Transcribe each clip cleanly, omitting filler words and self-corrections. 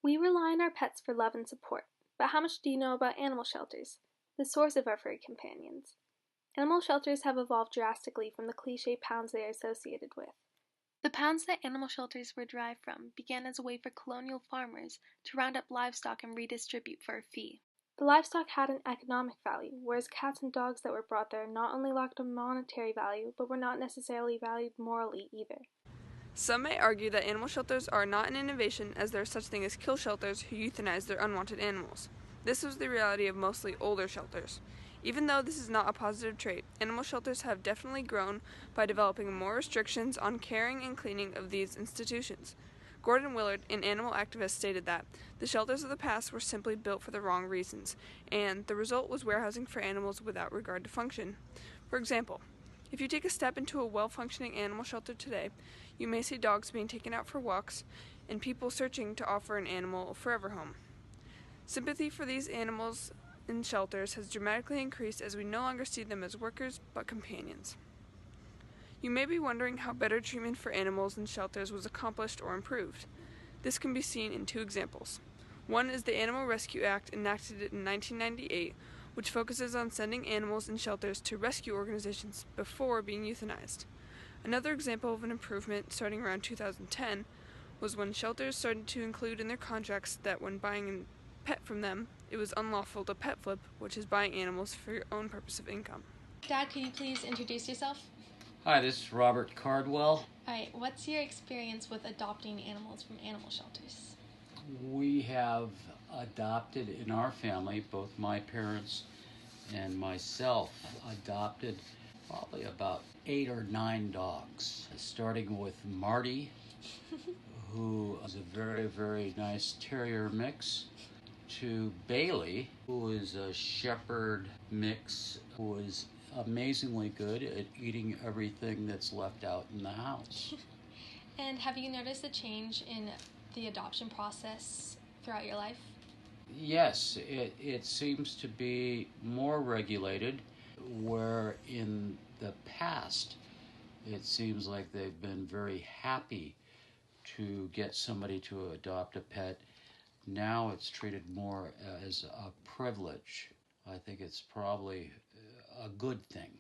We rely on our pets for love and support, but how much do you know about animal shelters, the source of our furry companions? Animal shelters have evolved drastically from the cliché pounds they are associated with. The pounds that animal shelters were derived from began as a way for colonial farmers to round up livestock and redistribute for a fee. The livestock had an economic value, whereas cats and dogs that were brought there not only lacked a monetary value, but were not necessarily valued morally either. Some may argue that animal shelters are not an innovation, as there is such thing as kill shelters who euthanize their unwanted animals. This was the reality of mostly older shelters. Even though this is not a positive trait, animal shelters have definitely grown by developing more restrictions on caring and cleaning of these institutions. Gordon Willard, an animal activist, stated that the shelters of the past were simply built for the wrong reasons, and the result was warehousing for animals without regard to function. For example, if you take a step into a well-functioning animal shelter today, you may see dogs being taken out for walks and people searching to offer an animal a forever home. Sympathy for these animals in shelters has dramatically increased as we no longer see them as workers but companions. You may be wondering how better treatment for animals in shelters was accomplished or improved. This can be seen in two examples. One is the Animal Rescue Act enacted in 1998, which focuses on sending animals in shelters to rescue organizations before being euthanized. Another example of an improvement starting around 2010 was when shelters started to include in their contracts that when buying a pet from them, it was unlawful to pet flip, which is buying animals for your own purpose of income. Dad, could you please introduce yourself? Hi, this is Robert Cardwell. Alright, what's your experience with adopting animals from animal shelters? We have adopted in our family, both my parents and myself adopted probably about 8 or 9 dogs, starting with Marty, who is a very, very nice terrier mix, to Bailey, who is a shepherd mix, who is amazingly good at eating everything that's left out in the house. And have you noticed a change in the adoption process throughout your life? Yes, it seems to be more regulated, where in the past it seems like they've been very happy to get somebody to adopt a pet. Now it's treated more as a privilege. I think it's probably a good thing.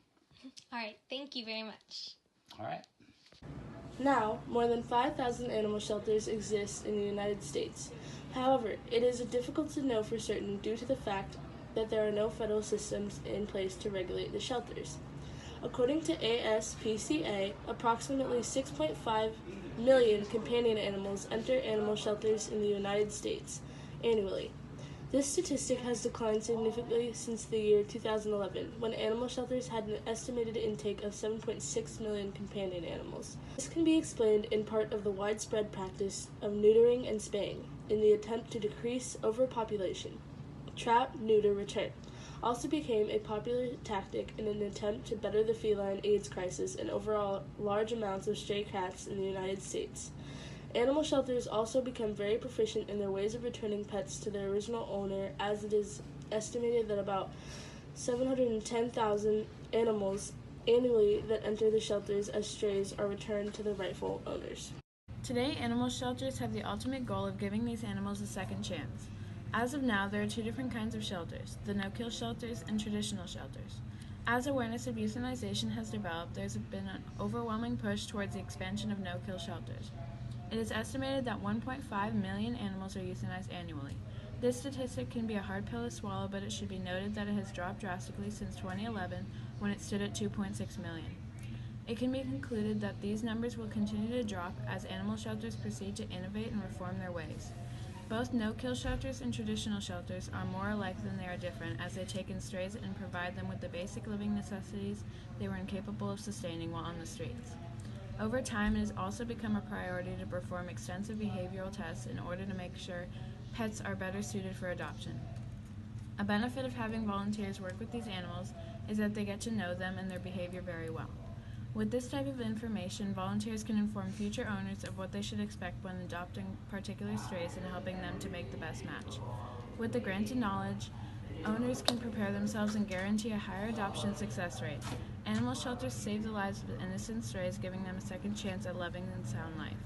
All right, thank you very much. All right. Now, more than 5,000 animal shelters exist in the United States. However, it is difficult to know for certain due to the fact that there are no federal systems in place to regulate the shelters. According to ASPCA, approximately 6.5 million companion animals enter animal shelters in the United States annually. This statistic has declined significantly since the year 2011, when animal shelters had an estimated intake of 7.6 million companion animals. This can be explained in part of the widespread practice of neutering and spaying in the attempt to decrease overpopulation. Trap, neuter, return also became a popular tactic in an attempt to better the feline AIDS crisis and overall large amounts of stray cats in the United States. Animal shelters also become very proficient in their ways of returning pets to their original owner, as it is estimated that about 710,000 animals annually that enter the shelters as strays are returned to their rightful owners. Today, animal shelters have the ultimate goal of giving these animals a second chance. As of now, there are 2 different kinds of shelters, the no-kill shelters and traditional shelters. As awareness of euthanization has developed, there's been an overwhelming push towards the expansion of no-kill shelters. It is estimated that 1.5 million animals are euthanized annually. This statistic can be a hard pill to swallow, but it should be noted that it has dropped drastically since 2011, when it stood at 2.6 million. It can be concluded that these numbers will continue to drop as animal shelters proceed to innovate and reform their ways. Both no-kill shelters and traditional shelters are more alike than they are different, as they take in strays and provide them with the basic living necessities they were incapable of sustaining while on the streets. Over time, it has also become a priority to perform extensive behavioral tests in order to make sure pets are better suited for adoption. A benefit of having volunteers work with these animals is that they get to know them and their behavior very well. With this type of information, volunteers can inform future owners of what they should expect when adopting particular strays and helping them to make the best match. With the granted knowledge, owners can prepare themselves and guarantee a higher adoption success rate. Animal shelters save the lives of innocent strays, giving them a second chance at a loving and sound life.